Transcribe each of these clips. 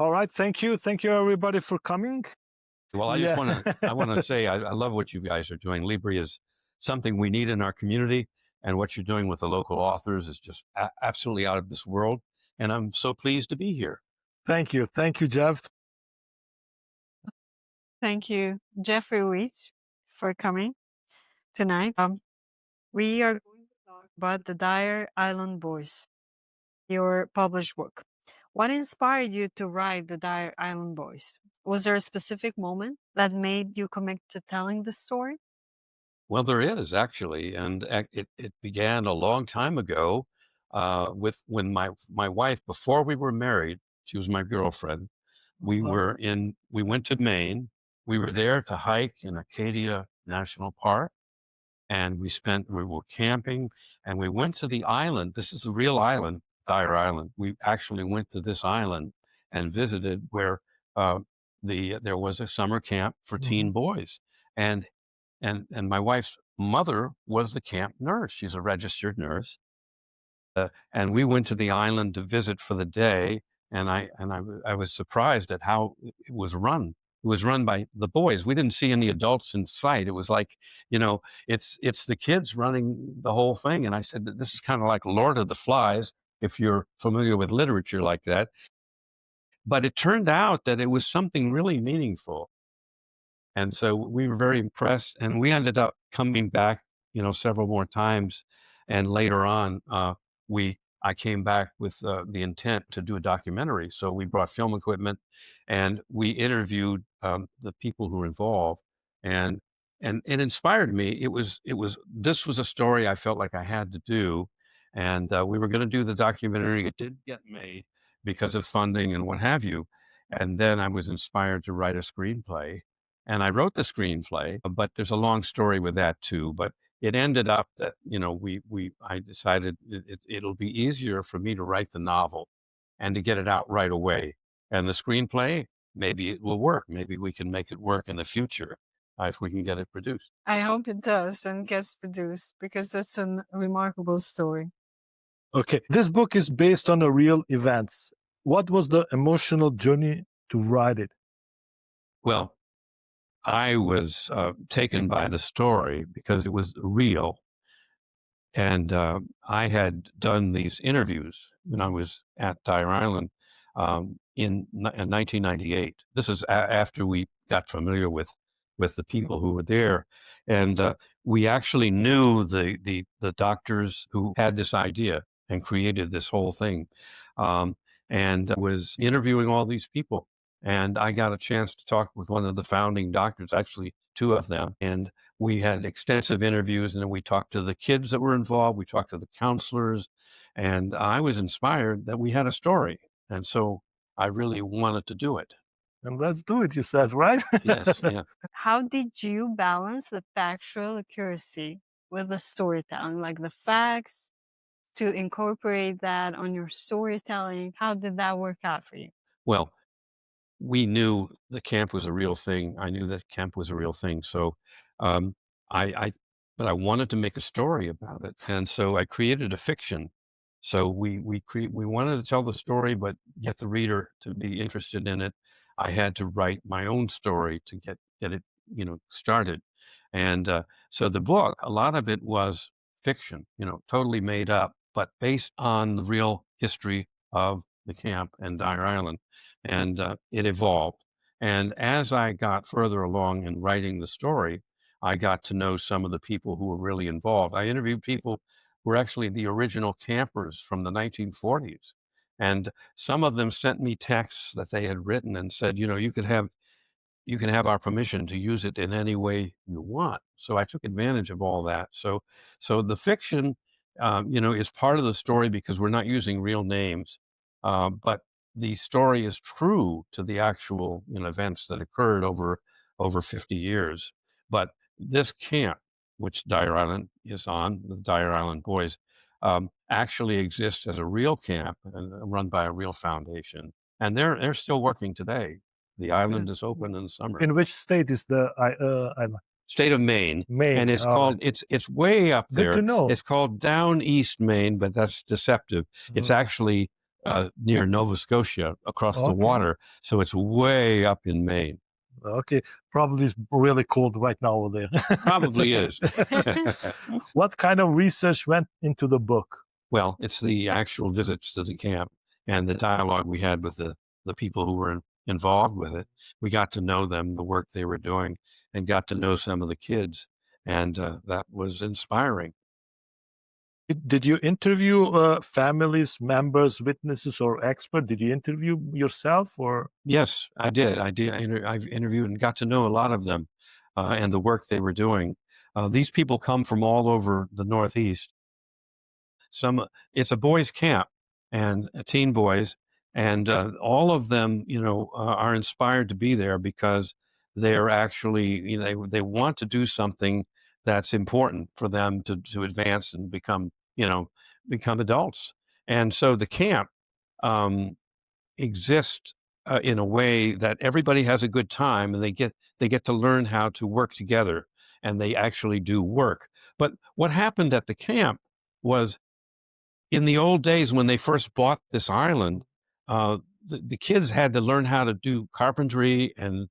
All right. Thank you. Thank you, everybody, for coming. Well, Yeah. I want to say, I love what you guys are doing. Libri is something we need in our community. And what you're doing with the local authors is just absolutely out of this world. And I'm so pleased to be here. Thank you. Thank you, Jeff. Thank you, Jeffrey Veatch, for coming tonight. We are going to talk about the Dyer Island Boys, your published book. What inspired you to write the Dyer Island Boys? Was there a specific moment that made you commit to telling the story? Well, there is actually. And it began a long time ago with when my wife, before we were married, she was my girlfriend. We went to Maine. We were there to hike in Acadia National Park. And we were camping and we went to the island. This is a real island, Dyer Island. We actually went to this island and visited where there was a summer camp for teen boys. And my wife's mother was the camp nurse. She's a registered nurse. And we went to the island to visit for the day. And I was surprised at how it was run. It was run by the boys. We didn't see any adults in sight. It was like, it's the kids running the whole thing. And I said that this is kind of like Lord of the Flies, if you're familiar with literature like that. But it turned out that it was something really meaningful. And so we were very impressed, and we ended up coming back, several more times. And later on, I came back with the intent to do a documentary. So we brought film equipment, and we interviewed the people who were involved, and it inspired me. This was a story I felt like I had to do, and we were going to do the documentary. It didn't get made because of funding and what have you. And then I was inspired to write a screenplay. And I wrote the screenplay, but there's a long story with that too. But it ended up that, I decided it'll be easier for me to write the novel and to get it out right away. And the screenplay, maybe it will work. Maybe we can make it work in the future if we can get it produced. I hope it does and gets produced because it's a remarkable story. Okay. This book is based on a real events. What was the emotional journey to write it? Well, I was taken by the story because it was real. And I had done these interviews when I was at Dyer Island in 1998. This is after we got familiar with the people who were there. And we actually knew the doctors who had this idea and created this whole thing, and was interviewing all these people. And I got a chance to talk with one of the founding doctors, actually two of them. And we had extensive interviews, and then we talked to the kids that were involved. We talked to the counselors, and I was inspired that we had a story. And so I really wanted to do it. And let's do it, you said, right? Yes, yeah. How did you balance the factual accuracy with the storytelling, like the facts, to incorporate that on your storytelling? How did that work out for you? Well, we knew the camp was a real thing. I knew that camp was a real thing. So um, but I wanted to make a story about it. And so I created a fiction. So we wanted to tell the story, but get the reader to be interested in it. I had to write my own story to get it, started. And so the book, a lot of it was fiction, totally made up, but based on the real history of the camp and Dyer Island. And it evolved. And as I got further along in writing the story, I got to know some of the people who were really involved. I interviewed people who were actually the original campers from the 1940s. And some of them sent me texts that they had written and said, you can have our permission to use it in any way you want. So I took advantage of all that. So the fiction, is part of the story because we're not using real names, but the story is true to the actual events that occurred over 50 years. But this camp, which Dyer Island is on, the Dyer Island Boys, actually exists as a real camp and run by a real foundation. And they're still working today. The island is open in the summer. In which state is the island? State of Maine. Maine. And it's called, it's way up there. Good to know. It's called Down East Maine, but that's deceptive. It's actually near Nova Scotia across the Okay. water. So it's way up in Maine. Okay, probably it's really cold right now over there. Probably is. What kind of research went into the book? Well, it's the actual visits to the camp and the dialogue we had with the people who were involved with it. We got to know them, the work they were doing, and got to know some of the kids. And that was inspiring. Did you interview families, members, witnesses, or experts? Did you interview yourself, or? Yes, I did. I've interviewed and got to know a lot of them and the work they were doing. These people come from all over the Northeast. It's a boys' camp and teen boys, and all of them, are inspired to be there because they're actually, they want to do something that's important for them to advance and become adults. And so the camp um, exists in a way that everybody has a good time, and they get to learn how to work together, and they actually do work. But what happened at the camp was, in the old days when they first bought this island, the kids had to learn how to do carpentry and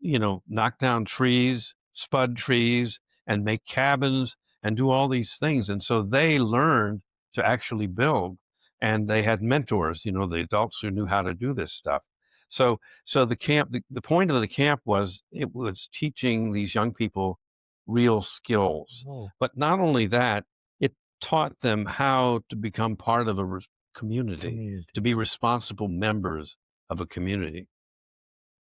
knock down trees, spud trees, and make cabins and do all these things. And so they learned to actually build, and they had mentors, the adults who knew how to do this stuff. So the camp, the point of the camp was, it was teaching these young people real skills. Oh, But not only that, it taught them how to become part of a community, to be responsible members of a community.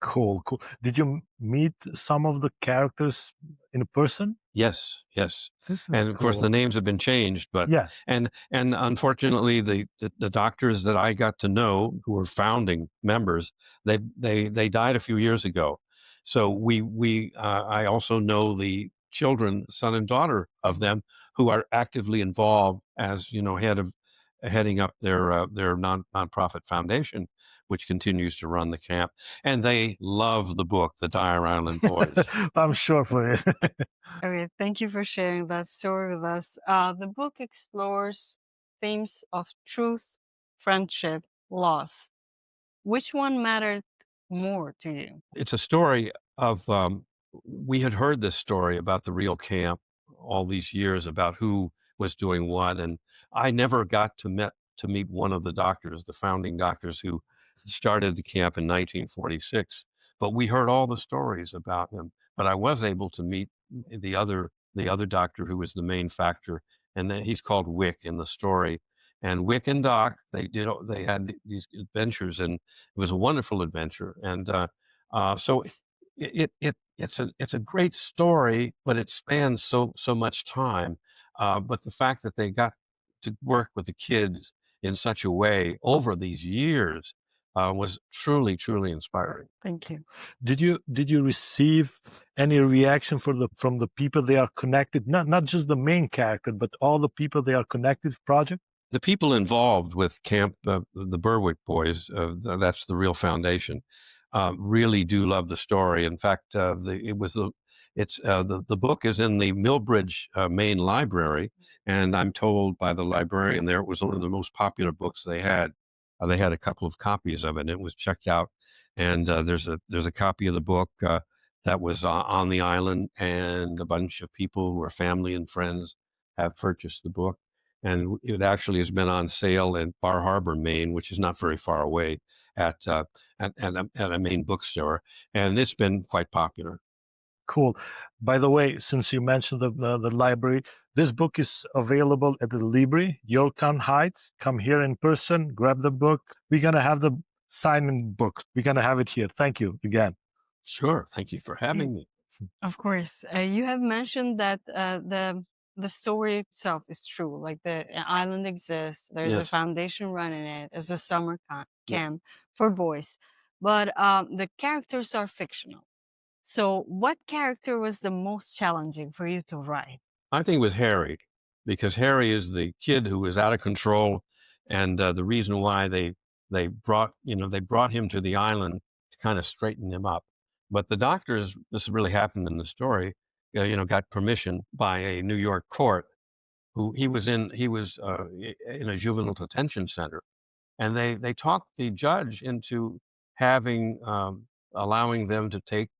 Cool. Did you meet some of the characters in person? Yes. This is And of course, cool. the names have been changed, but Yeah. and unfortunately, the doctors that I got to know, who were founding members, they died a few years ago. So I also know the children, son and daughter of them, who are actively involved as heading up their nonprofit foundation, which continues to run the camp, and they love the book, The Dyer Island Boys. I'm sure for it. Okay, thank you for sharing that story with us. The book explores themes of truth, friendship, loss. Which one mattered more to you? It's a story of we had heard this story about the real camp all these years, about who was doing what, and I never got to meet one of the doctors, the founding doctors who started the camp in 1946. But we heard all the stories about him. But I was able to meet the other doctor who was the main factor, and then he's called Wick in the story. And Wick and Doc, they had these adventures, and it was a wonderful adventure. And so it's a great story, but it spans so much time. But the fact that they got to work with the kids in such a way over these years was truly inspiring. Thank you. Did you receive any reaction from the people they are connected? Not just the main character, but all the people they are connected project? The people involved with Camp the Berwick Boys, that's the real foundation, really do love the story. In fact, the book is in the Millbridge main library, and I'm told by the librarian there it was one of the most popular books they had. They had a couple of copies of it, and it was checked out. And there's a copy of the book that was on the island, and a bunch of people who are family and friends have purchased the book. And it actually has been on sale in Bar Harbor, Maine, which is not very far away, at a Maine bookstore, and it's been quite popular. Cool. By the way, since you mentioned the library, this book is available at the Libri, Yorktown Heights. Come here in person, grab the book. We're going to have the signing book. We're going to have it here. Thank you again. Sure, thank you for having me. Of course. You have mentioned that the story itself is true. Like the island exists. There's a Yes. foundation running it. It's a summer Yeah. camp for boys, but the characters are fictional. So, what character was the most challenging for you to write? I think it was Harry, because Harry is the kid who was out of control, and the reason why they brought him to the island to kind of straighten him up. But the doctors, this really happened in the story, got permission by a New York court. He was in a juvenile detention center, and they talked the judge into having allowing them to take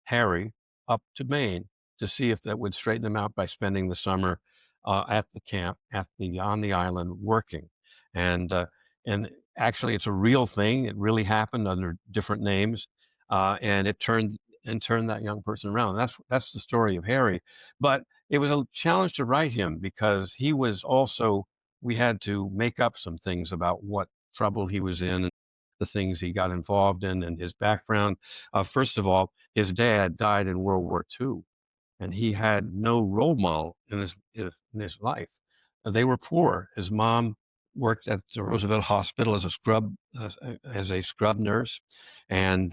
Harry up to Maine to see if that would straighten him out by spending the summer at the camp on the island working, and uh, and actually it's a real thing. It really happened under different names, and it turned that young person around. That's the story of Harry, but it was a challenge to write him because he was also we had to make up some things about what trouble he was in, and the things he got involved in, and his background. First of all, his dad died in World War II, and he had no role model in his life. They were poor. His mom worked at the Roosevelt Hospital as a scrub nurse, and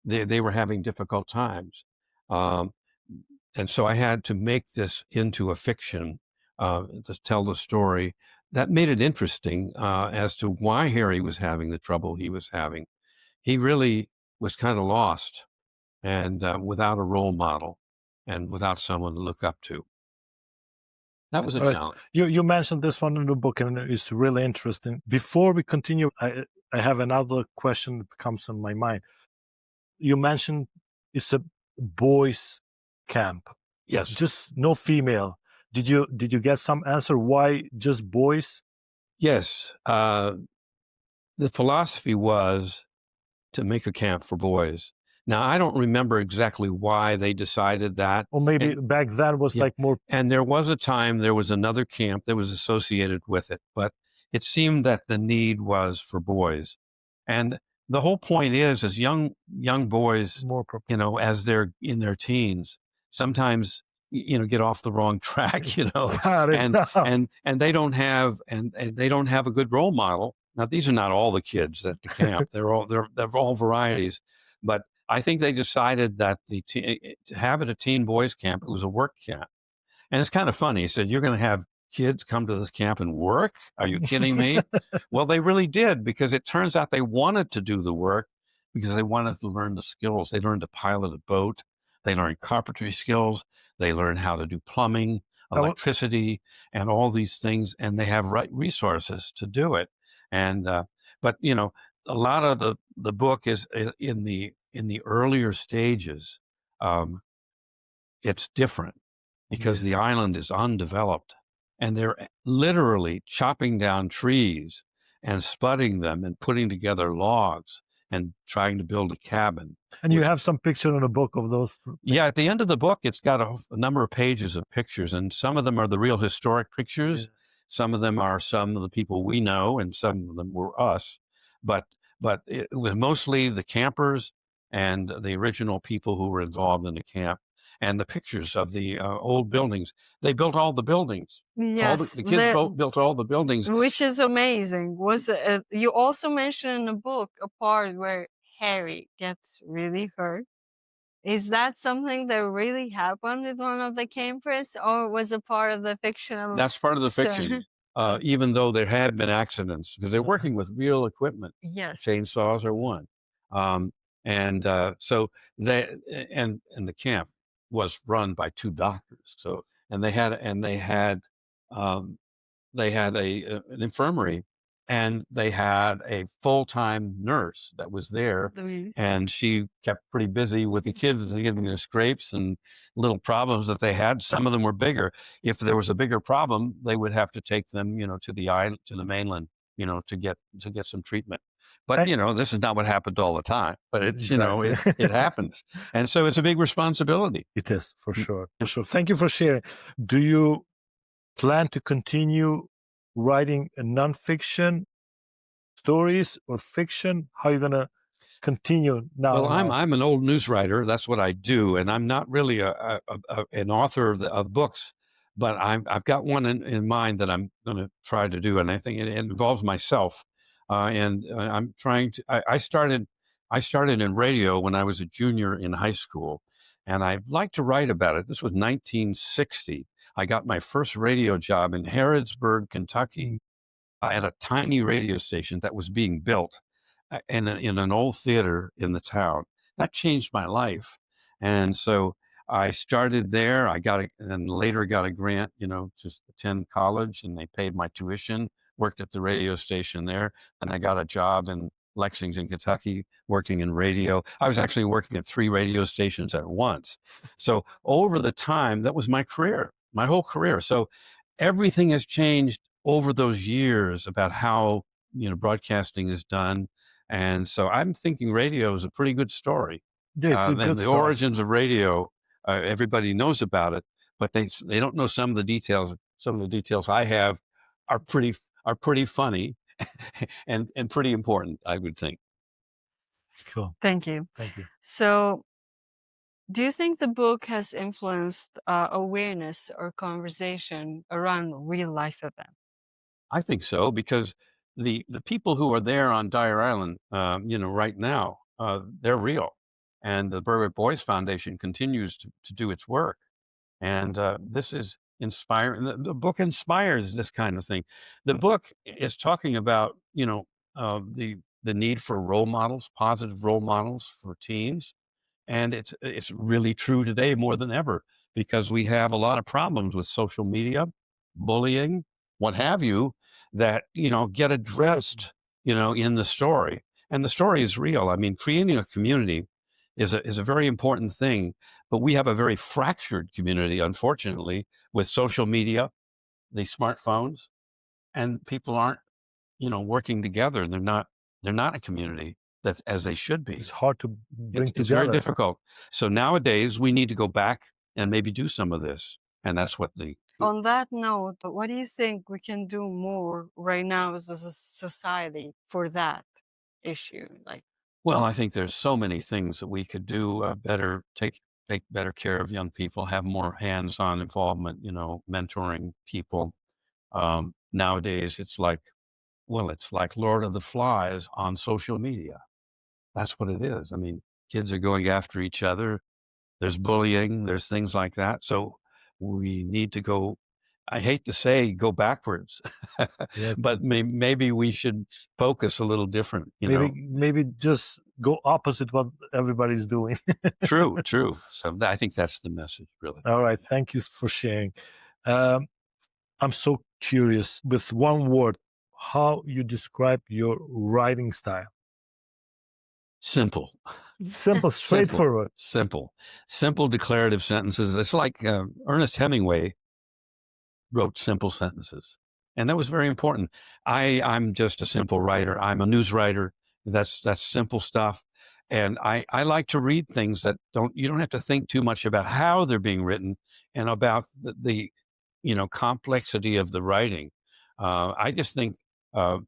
they were having difficult times. Um, and so I had to make this into a fiction to tell the story. That made it interesting as to why Harry was having the trouble he was having. He really was kind of lost and without a role model and without someone to look up to. That was a All right. challenge. You mentioned this one in the book, and it's really interesting. Before we continue, I have another question that comes in my mind. You mentioned it's a boys' camp. Yes. Just no female. Did you get some answer why just boys? Yes. The philosophy was to make a camp for boys. Now, I don't remember exactly why they decided that. Or maybe back then was Yeah. like more. And there was a time there was another camp that was associated with it, but it seemed that the need was for boys. And the whole point is, as young boys, More as they're in their teens, sometimes get off the wrong track, Got it. and they don't have they don't have a good role model. Now, these are not all the kids at the camp; they're all varieties. But I think they decided that to have it a teen boys camp, it was a work camp. And it's kind of funny. He said, "You're going to have kids come to this camp and work? Are you kidding me?" Well, they really did, because it turns out they wanted to do the work because they wanted to learn the skills. They learned to pilot a boat. They learned carpentry skills. They learned how to do plumbing, electricity, and all these things. And they have right resources to do it. And but a lot of the book is in the earlier stages. It's different because the island is undeveloped, and they're literally chopping down trees and spudding them and putting together logs and trying to build a cabin. And you have some picture in the book of those. Yeah, at the end of the book, it's got a number of pages of pictures, and some of them are the real historic pictures. Yeah. Some of them are some of the people we know, and some of them were us. But it was mostly the campers and the original people who were involved in the camp. And the pictures of the old buildings. They built all the buildings. Yes, the kids built all the buildings. which is amazing. Was you also mentioned in the book a part where Harry gets really hurt? Is that something that really happened with one of the campers, or was it part of the fictional? That's part of the fiction. Even though there had been accidents, because they're working with real equipment. Yes, chainsaws are one, so the camp was run by two doctors. So they had an infirmary, and they had a full-time nurse that was there, and she kept pretty busy with the kids and getting their scrapes and little problems that they had. Some of them were bigger. If there was a bigger problem, they would have to take them, to the island, to the mainland, to get some treatment. But this is not what happened all the time. But it's it happens, and so it's a big responsibility. It is, for sure. For sure. Thank you for sharing. Do you plan to continue writing a nonfiction stories or fiction? How are you gonna continue now? Well, I'm an old news writer. That's what I do, and I'm not really an author of books, but I've got one in mind that I'm going to try to do, and I think it involves myself. And I'm trying to. I started in radio when I was a junior in high school, and I'd like to write about it. This was 1960. I got my first radio job in Harrodsburg, Kentucky, at a tiny radio station that was being built in an old theater in the town. That changed my life, and so I started there. And later got a grant, to attend college, and they paid my tuition worked at the radio station there. And I got a job in Lexington, Kentucky, working in radio. I was actually working at 3 radio stations at once. So over the time, that was my career, my whole career. So everything has changed over those years about how, broadcasting is done. And so I'm thinking radio is a pretty good story. And the origins of radio, everybody knows about it, but they don't know some of the details. Some of the details I have are pretty funny and pretty important, I would think. Cool. Thank you. Thank you. So, do you think the book has influenced awareness or conversation around real life events? I think so, because the people who are there on Dyer Island, right now, they're real, and the Burger Boys Foundation continues to do its work, and this is inspiring. The book inspires this kind of thing. The book is talking about the need for role models, positive role models for teens, and it's really true today more than ever, because we have a lot of problems with social media, bullying, what have you, that, get addressed, in the story. And the story is real. I mean, creating a community is a very important thing, but we have a very fractured community, unfortunately, with social media, the smartphones, and people aren't, working together. They're not a community that as they should be. It's hard to bring together. It's very difficult. So nowadays we need to go back and maybe do some of this. And that's what On that note, what do you think we can do more right now as a society for that issue? Well, I think there's so many things that we could do better, take better care of young people, have more hands-on involvement, mentoring people. Nowadays it's like Lord of the Flies on social media. That's what it is. I mean, kids are going after each other. There's bullying, there's things like that. So we need to go, I hate to say go backwards, Yeah. but maybe we should focus a little different, Maybe just go opposite what everybody's doing. True. So I think that's the message, really. All right. Thank you for sharing. I'm so curious, with one word, how you describe your writing style. Simple. Simple, straightforward. Simple declarative sentences. It's like Ernest Hemingway wrote simple sentences, and that was very important. I'm just a simple writer. I'm a news writer. That's simple stuff. And I like to read things that you don't have to think too much about how they're being written and about the complexity of the writing. I just think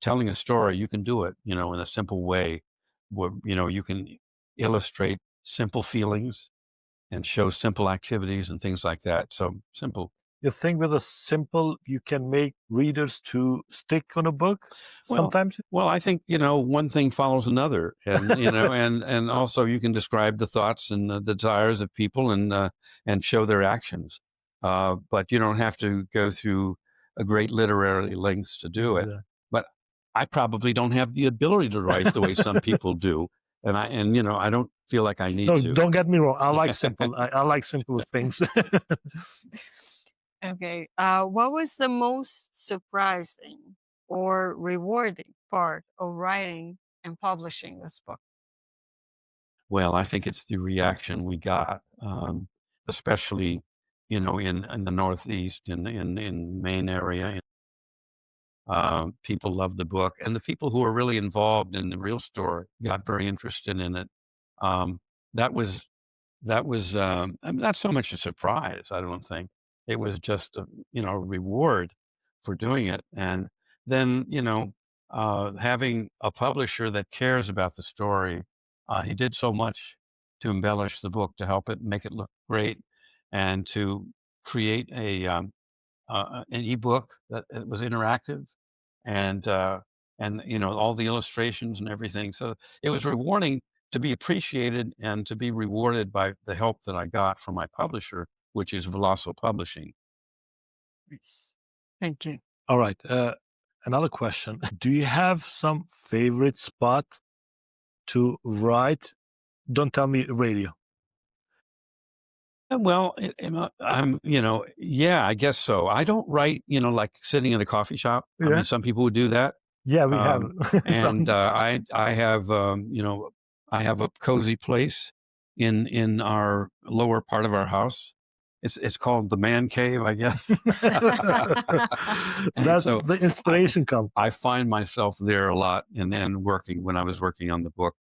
telling a story, you can do it, in a simple way where, you can illustrate simple feelings and show simple activities and things like that. So simple. You think with a simple, you can make readers to stick on a book sometimes? Well, I think, one thing follows another, and, and also you can describe the thoughts and the desires of people and show their actions. But you don't have to go through a great literary lengths to do it. Yeah. But I probably don't have the ability to write the way some people do. And I don't feel like I need to. Don't get me wrong. I like simple. I like simple things. Okay. What was the most surprising or rewarding part of writing and publishing this book? Well, I think it's the reaction we got, especially, in the Northeast, in Maine area. People loved the book, and the people who were really involved in the real story got very interested in it. That was not so much a surprise, I don't think. It was just a reward for doing it. And then, having a publisher that cares about the story, he did so much to embellish the book, to help it make it look great, and to create an ebook that it was interactive, and all the illustrations and everything. So it was rewarding to be appreciated and to be rewarded by the help that I got from my publisher, which is Veloso Publishing. Yes. Thank you. All right. Another question. Do you have some favorite spot to write? Don't tell me radio. Well, yeah, I guess so. I don't write, like sitting in a coffee shop. I Yeah. mean, some people would do that. Yeah, we have And some. I have, I have a cozy place in our lower part of our house. It's called the man cave, I guess. And That's so the inspiration come. I find myself there a lot, and working when I was working on the book.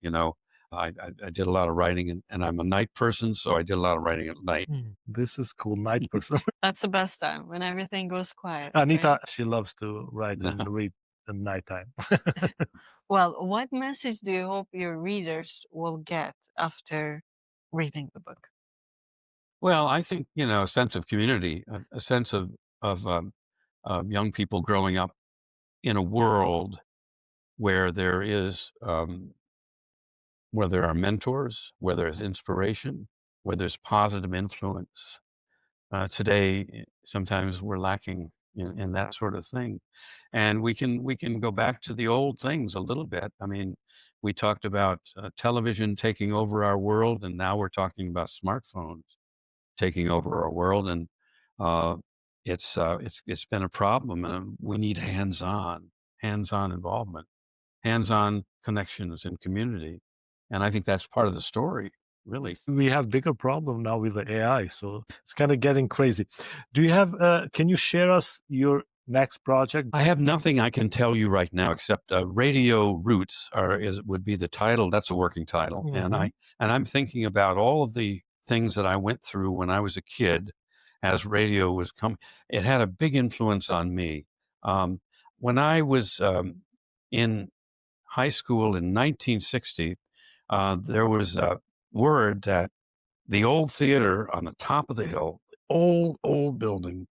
I did a lot of writing, and I'm a night person, so I did a lot of writing at night. This is cool, night person. That's the best time when everything goes quiet. Anita, right? she loves to write and read at nighttime. Well, what message do you hope your readers will get after reading the book? Well, I think a sense of community, a sense of young people growing up in a world where where there are mentors, where there's inspiration, where there's positive influence. Today, sometimes we're lacking in that sort of thing, and we can go back to the old things a little bit. I mean, we talked about television taking over our world, and now we're talking about smartphones taking over our world, and uh, it's been a problem, and we need hands-on involvement, hands-on connections and community, and I think that's part of the story, really. We have bigger problem now with the AI, so it's kind of getting crazy. Do you have? Can you share us your next project? I have nothing I can tell you right now except Radio Roots would be the title. That's a working title, and I'm thinking about all of the things that I went through when I was a kid, as radio was coming. It had a big influence on me. When I was in high school in 1960, there was a word that the old theater on the top of the hill, old building,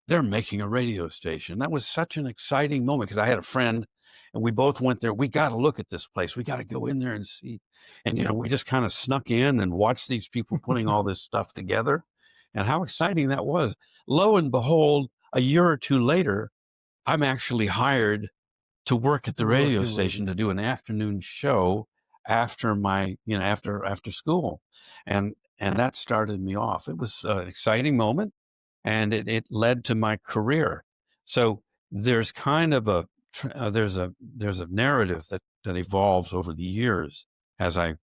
they're making a radio station. That was such an exciting moment because I had a friend and we both went there. We got to look at this place. We got to go in there and see. And, we just kind of snuck in and watched these people putting all this stuff together, and how exciting that was. Lo and behold, a year or two later, I'm actually hired to work at the radio station to do an afternoon show after my, after school. And that started me off. It was an exciting moment, and it led to my career. So there's kind of there's a narrative that evolves over the years as I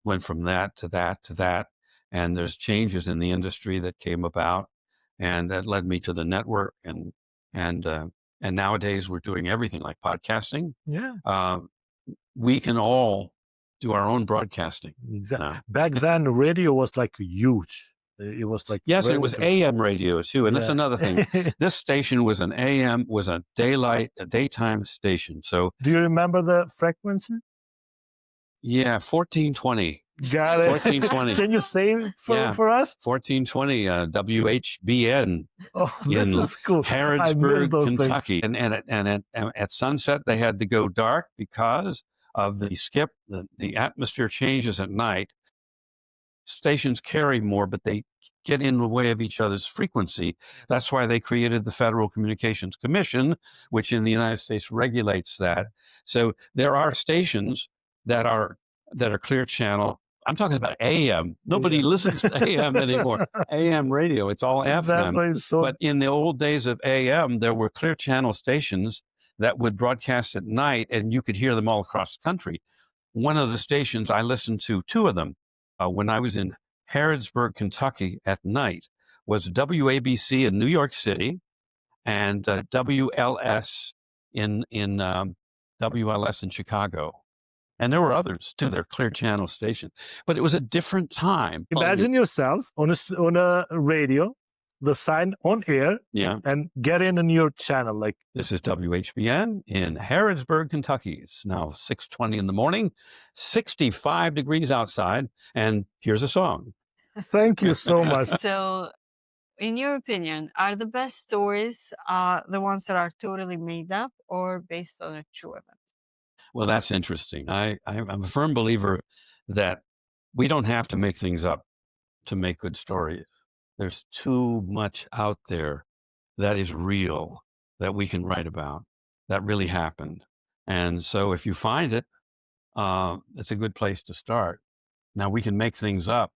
went from that to that to that, and there's changes in the industry that came about, and that led me to the network, and nowadays we're doing everything like podcasting. Yeah. We can all do our own broadcasting. Exactly. now. Back then, radio was like huge. It was like Yes, and it was AM radio too, and that's another thing. This station was an AM, was a daytime station. So Do you remember the frequency? yeah, 1420. Got it. 1420. Can you say it for us? 1420 WHBN Oh, this in is cool. Harrodsburg, Kentucky. And at sunset, they had to go dark because of the skip. The atmosphere changes at night. Stations carry more, but they get in the way of each other's frequency. That's why they created the Federal Communications Commission, which in the United States regulates that. So there are stations that are clear channel. I'm talking about AM. Nobody listens to AM anymore. AM radio, it's all FM. But in the old days of AM, there were clear channel stations that would broadcast at night, and you could hear them all across the country. One of the stations I listened to, two of them, when I was in Harrodsburg, Kentucky at night, was WABC in New York City and WLS in WLS in Chicago. And there were others too. They're clear channel stations, but it was a different time. Imagine yourself on a radio, the sign on air, and get in your channel. Like, this is WHBN in Harrodsburg, Kentucky. It's now 6:20 in the morning, 65 degrees outside, and here's a song. Thank you so much. So, in your opinion, are the best stories the ones that are totally made up or based on a true event? Well, that's interesting. I'm a firm believer that we don't have to make things up to make good stories. There's too much out there that is real that we can write about, that really happened. And so if you find it, it's a good place to start. Now, we can make things up,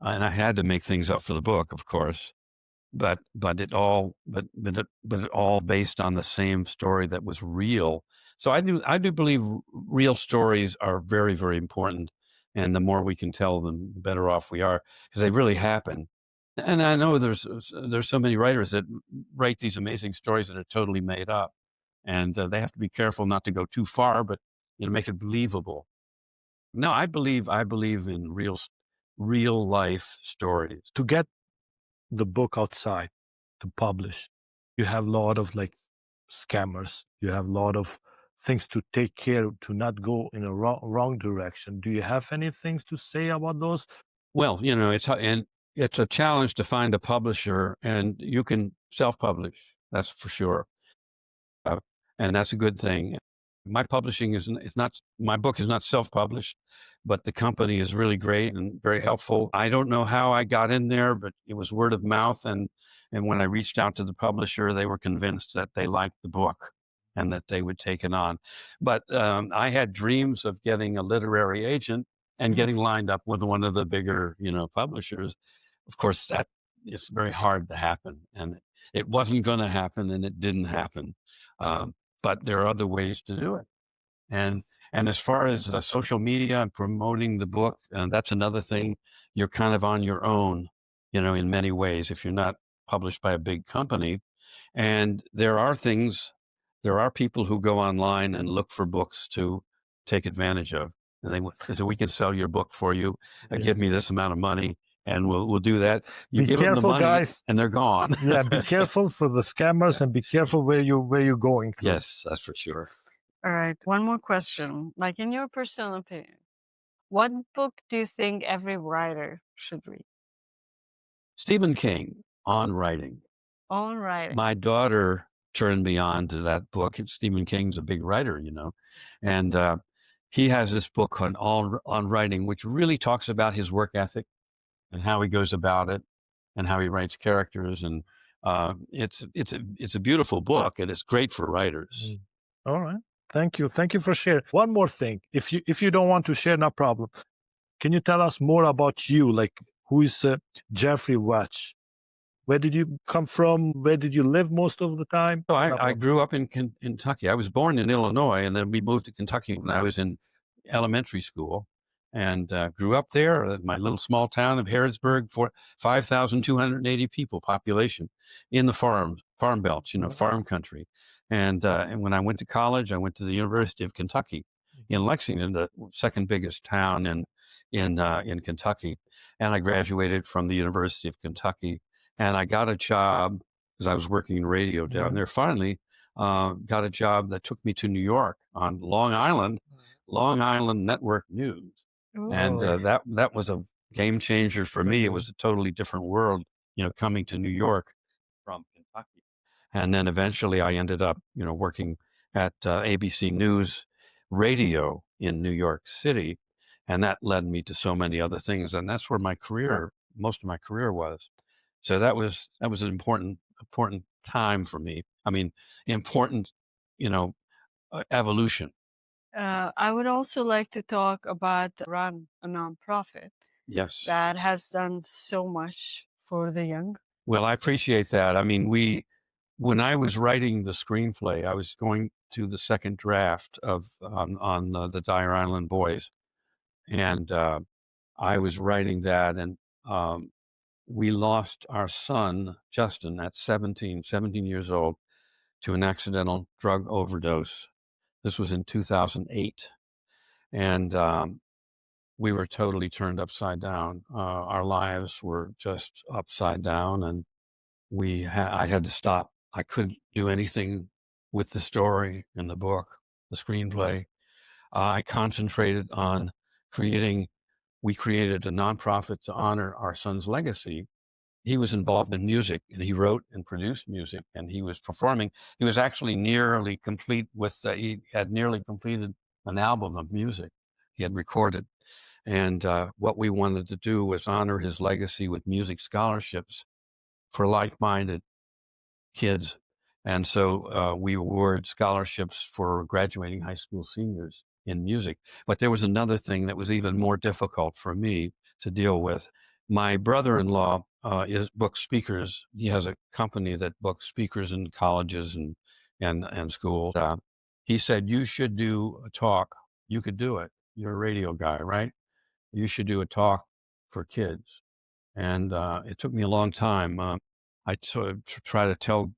and I had to make things up for the book, of course. But it all based on the same story that was real. So I do believe real stories are very, very important, and the more we can tell them, the better off we are, because they really happen. And I know there's so many writers that write these amazing stories that are totally made up, and they have to be careful not to go too far, but make it believable. No, I believe in real life stories. To get the book outside to publish, you have a lot of like scammers. You have a lot of things to take care to not go in a wrong direction. Do you have any things to say about those? Well, it's a challenge to find a publisher, and you can self-publish. That's for sure, and that's a good thing. My publishing it's not, my book is not self-published, but the company is really great and very helpful. I don't know how I got in there, but it was word of mouth, and when I reached out to the publisher, they were convinced that they liked the book and that they would take it on. But I had dreams of getting a literary agent and getting lined up with one of the bigger, publishers. Of course, that it's very hard to happen, and it wasn't going to happen, and it didn't happen. But there are other ways to do it. And as far as social media and promoting the book, that's another thing. You're kind of on your own, in many ways, if you're not published by a big company. And there are people who go online and look for books to take advantage of. And they say, we can sell your book for you. Give me this amount of money, and we'll do that. You Be give them the careful, money, guys. and they're gone. Yeah, be careful for the scammers, and be careful where you're going through. Yes, that's for sure. All right. One more question. Like, in your personal opinion, what book do you think every writer should read? Stephen King, On Writing. On Writing. My daughter turned me on to that book. Stephen King's a big writer, and he has this book on writing, which really talks about his work ethic and how he goes about it and how he writes characters. And it's a beautiful book, and it's great for writers. All right. Thank you for sharing. One more thing, if you don't want to share, no problem. Can you tell us more about you? Like, who is Jeffrey Veatch? Where did you come from? Where did you live most of the time? So I grew up in Kentucky. I was born in Illinois, and then we moved to Kentucky when I was in elementary school, and grew up there in my little small town of Harrodsburg, 5,280 people population in the farm belts, farm country. And when I went to college, I went to the University of Kentucky in Lexington, the second biggest town in Kentucky, and I graduated from the University of Kentucky. And I got a job because I was working in radio down there. Finally, got a job that took me to New York on Long Island Network News. Ooh. And that was a game changer for me. It was a totally different world, coming to New York from Kentucky. And then eventually I ended up, working at ABC News Radio in New York City. And that led me to so many other things. And that's where most of my career was. So that was an important time for me. I mean, important, evolution. I would also like to talk about Run, a nonprofit. Yes. That has done so much for the young. Well, I appreciate that. I mean, when I was writing the screenplay, I was going to the second draft of on the Dyer Island Boys, and I was writing that, and we lost our son, Justin, at 17 years old, to an accidental drug overdose. This was in 2008. And we were totally turned upside down. Our lives were just upside down, and I had to stop. I couldn't do anything with the story in the book, the screenplay. I concentrated on we created a nonprofit to honor our son's legacy. He was involved in music, and he wrote and produced music, and he was performing. He was actually nearly complete he had nearly completed an album of music he had recorded. And what we wanted to do was honor his legacy with music scholarships for like-minded kids. And so we award scholarships for graduating high school seniors in music. But there was another thing that was even more difficult for me to deal with. My brother-in-law is book speakers. He has a company that books speakers in colleges and schools. He said, you should do a talk. You could do it. You're a radio guy, right? You should do a talk for kids. And it took me a long time. I sort of try to tell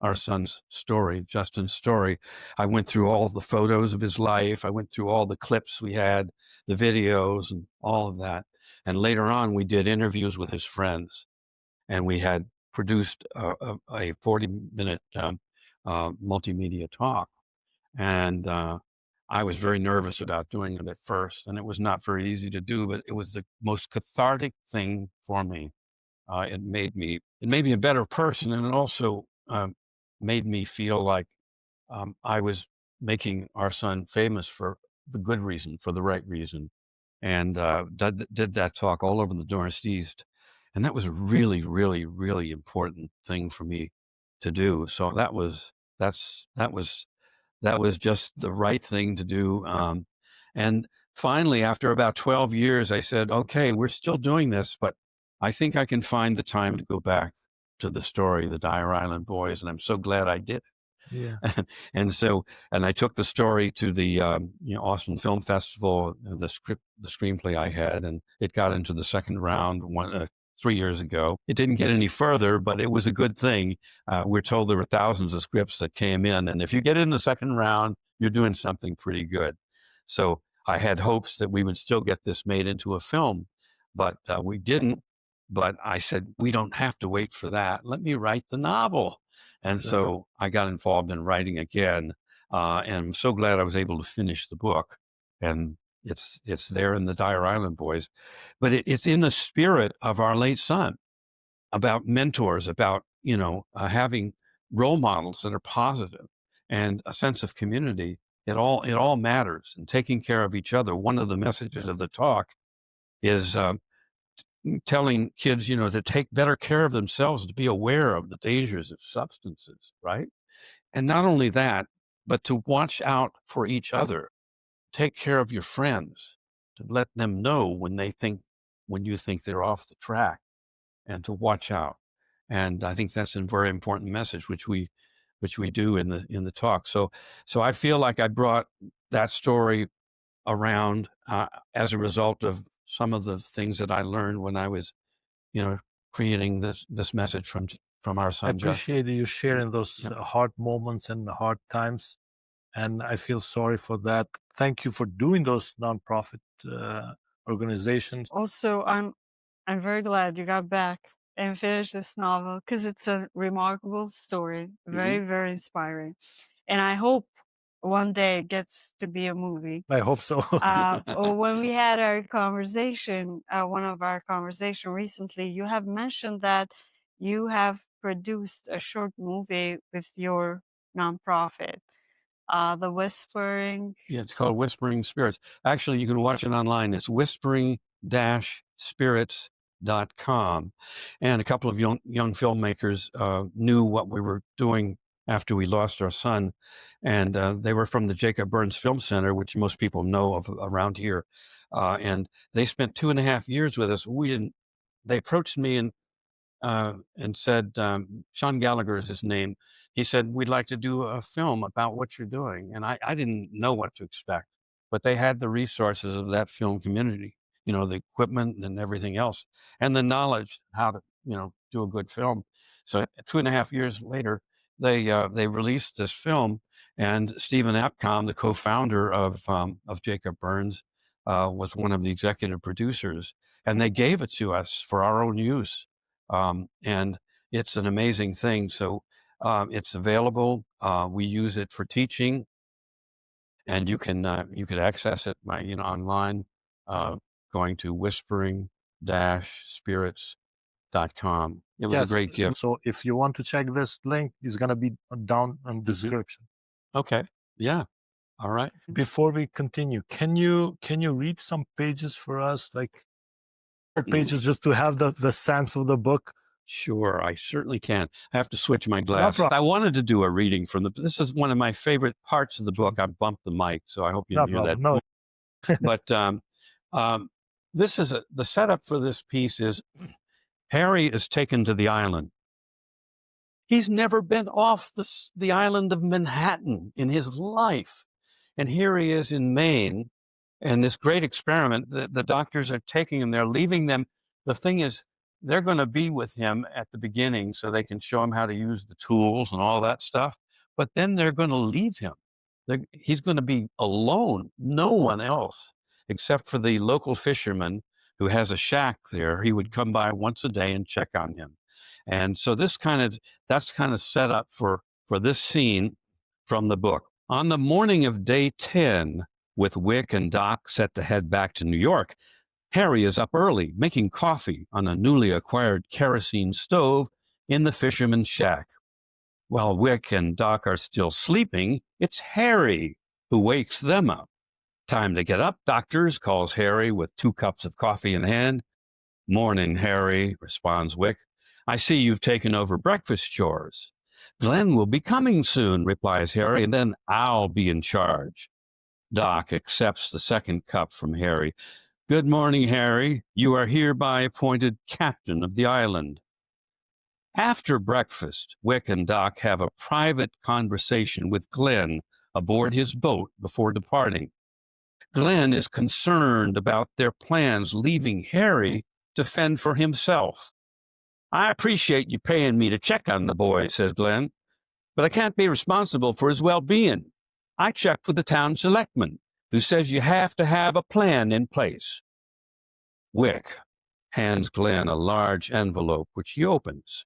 our son's story, Justin's story. I went through all the photos of his life. I went through all the clips we had, the videos and all of that. And later on, we did interviews with his friends, and we had produced a 40-minute multimedia talk. And I was very nervous about doing it at first, and it was not very easy to do, but it was the most cathartic thing for me. It made me a better person, and it also made me feel like I was making our son famous for the good reason, for the right reason, and did that talk all over the Northeast, and that was a really, really, really important thing for me to do. So that was just the right thing to do. And finally, after about 12 years, I said, okay, we're still doing this, but I think I can find the time to go back to the story, the Dyer Island Boys. And I'm so glad I did. Yeah. And I took the story to the Austin Film Festival, the screenplay I had, and it got into the second round 3 years ago. It didn't get any further, but it was a good thing. We're told there were thousands of scripts that came in, and if you get in the second round, you're doing something pretty good. So I had hopes that we would still get this made into a film, but we didn't. But I said, we don't have to wait for that. Let me write the novel. And so I got involved in writing again, and I'm so glad I was able to finish the book. And it's there in the Dyer Island Boys, but it's in the spirit of our late son, about mentors, about having role models that are positive, and a sense of community. It all matters, and taking care of each other. One of the messages of the talk is telling kids, to take better care of themselves, to be aware of the dangers of substances, right? And not only that, but to watch out for each other. Take care of your friends, to let them know when you think they're off the track, and to watch out. And I think that's a very important message, which we do in the talk. So I feel like I brought that story around as a result of some of the things that I learned when I was, creating this message from our son. I appreciate you sharing those hard moments and hard times, and I feel sorry for that. Thank you for doing those nonprofit organizations. Also, I'm very glad you got back and finished this novel, because it's a remarkable story, very, very inspiring. And I hope one day it gets to be a movie. I hope so. When we had our conversation, one of our conversation recently, you have mentioned that you have produced a short movie with your nonprofit, The Whispering. Yeah, it's called Whispering Spirits. Actually, you can watch it online. It's whispering-spirits.com. And a couple of young filmmakers knew what we were doing after we lost our son. And they were from the Jacob Burns Film Center, which most people know of around here. And they spent 2.5 years with us. They approached me and said, Sean Gallagher is his name. He said, we'd like to do a film about what you're doing. And I didn't know what to expect, but they had the resources of that film community, the equipment and everything else, and the knowledge how to, do a good film. So 2.5 years later, they released this film, and Stephen Apcom, the co-founder of Jacob Burns, was one of the executive producers, and they gave it to us for our own use. And it's an amazing thing. So it's available. We use it for teaching, and you can access it by online, going to whispering-spirits.com. It was a great gift. So if you want to check this link, it's gonna be down in the description. Okay. Yeah. All right. Before we continue, can you read some pages for us, like pages, just to have the sense of the book? Sure, I certainly can. I have to switch my glasses. I wanted to do a reading from this is one of my favorite parts of the book. I bumped the mic, so I hope you didn't hear that. No. But The setup for this piece is Harry is taken to the island. He's never been off the island of Manhattan in his life. And here he is in Maine, and this great experiment, the doctors are taking him, they're leaving them. The thing is, they're going to be with him at the beginning so they can show him how to use the tools and all that stuff. But then they're going to leave him. He's going to be alone, no one else, except for the local fisherman who has a shack there. He would come by once a day and check on him. And so that's kind of set up for this scene from the book. On the morning of day 10, with Wick and Doc set to head back to New York, Harry is up early making coffee on a newly acquired kerosene stove in the fisherman's shack. While Wick and Doc are still sleeping, it's Harry who wakes them up. Time to get up, doctors, calls Harry with 2 cups of coffee in hand. Morning, Harry, responds Wick. I see you've taken over breakfast chores. Glenn will be coming soon, replies Harry, and then I'll be in charge. Doc accepts the 2nd cup from Harry. Good morning, Harry. You are hereby appointed captain of the island. After breakfast, Wick and Doc have a private conversation with Glenn aboard his boat before departing. Glenn is concerned about their plans leaving Harry to fend for himself. I appreciate you paying me to check on the boy, says Glenn, but I can't be responsible for his well-being. I checked with the town selectman, who says you have to have a plan in place. Wick hands Glenn a large envelope, which he opens.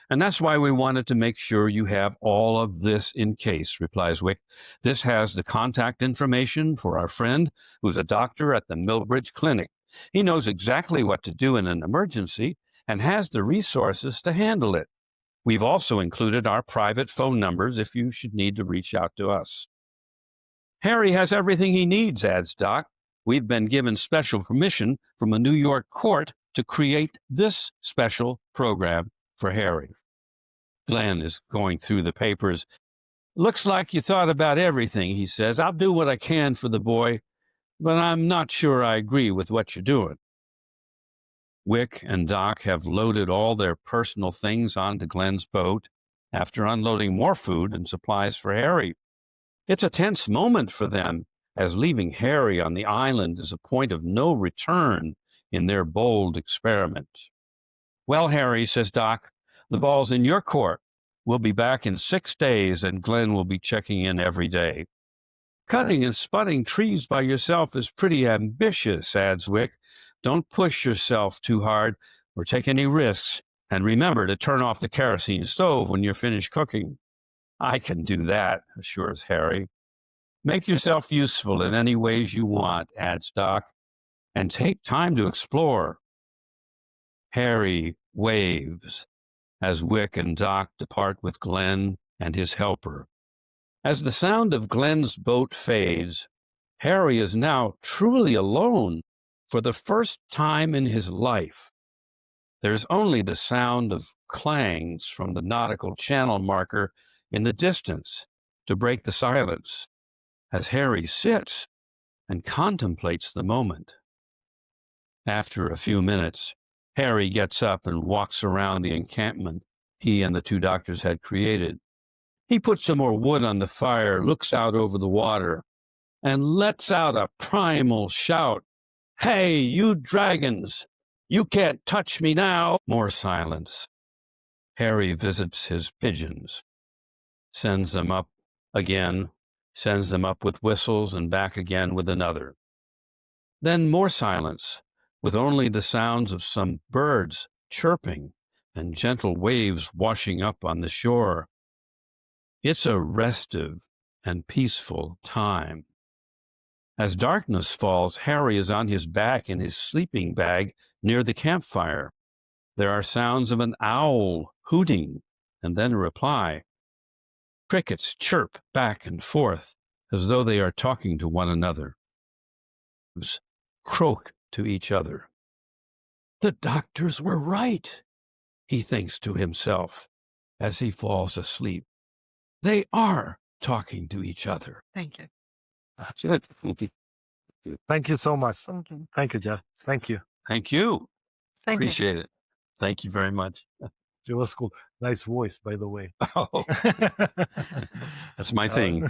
And that's why we wanted to make sure you have all of this in case, replies Wick. This has the contact information for our friend, who's a doctor at the Millbridge Clinic. He knows exactly what to do in an emergency and has the resources to handle it. We've also included our private phone numbers if you should need to reach out to us. Harry has everything he needs, adds Doc. We've been given special permission from a New York court to create this special program for Harry. Glenn is going through the papers. Looks like you thought about everything, he says. I'll do what I can for the boy, but I'm not sure I agree with what you're doing. Wick and Doc have loaded all their personal things onto Glenn's boat after unloading more food and supplies for Harry. It's a tense moment for them, as leaving Harry on the island is a point of no return in their bold experiment. Well, Harry, says Doc, the ball's in your court. We'll be back in 6 days, and Glenn will be checking in every day. Cutting and spudding trees by yourself is pretty ambitious, adds Wick. Don't push yourself too hard or take any risks, and remember to turn off the kerosene stove when you're finished cooking. I can do that, assures Harry. Make yourself useful in any ways you want, adds Doc, and take time to explore. Harry waves as Wick and Doc depart with Glenn and his helper. As the sound of Glenn's boat fades, Harry is now truly alone for the first time in his life. There's only the sound of clangs from the nautical channel marker in the distance to break the silence, as Harry sits and contemplates the moment. After a few minutes, Harry gets up and walks around the encampment he and the 2 doctors had created. He puts some more wood on the fire, looks out over the water, and lets out a primal shout. Hey, you dragons! You can't touch me now! More silence. Harry visits his pigeons, sends them up again, sends them up with whistles and back again with another. Then more silence, with only the sounds of some birds chirping and gentle waves washing up on the shore. It's a restive and peaceful time. As darkness falls, Harry is on his back in his sleeping bag near the campfire. There are sounds of an owl hooting and then a reply. Crickets chirp back and forth as though they are talking to one another. Croak to each other. The doctors were right, he thinks to himself as he falls asleep. They are talking to each other. Thank you. That's it. Thank you so much. Okay. Thank you, Jeff. Thank you. Thank you. Thank you. Appreciate it. Thank you very much. It was cool. Nice voice, by the way. Oh, that's my thing.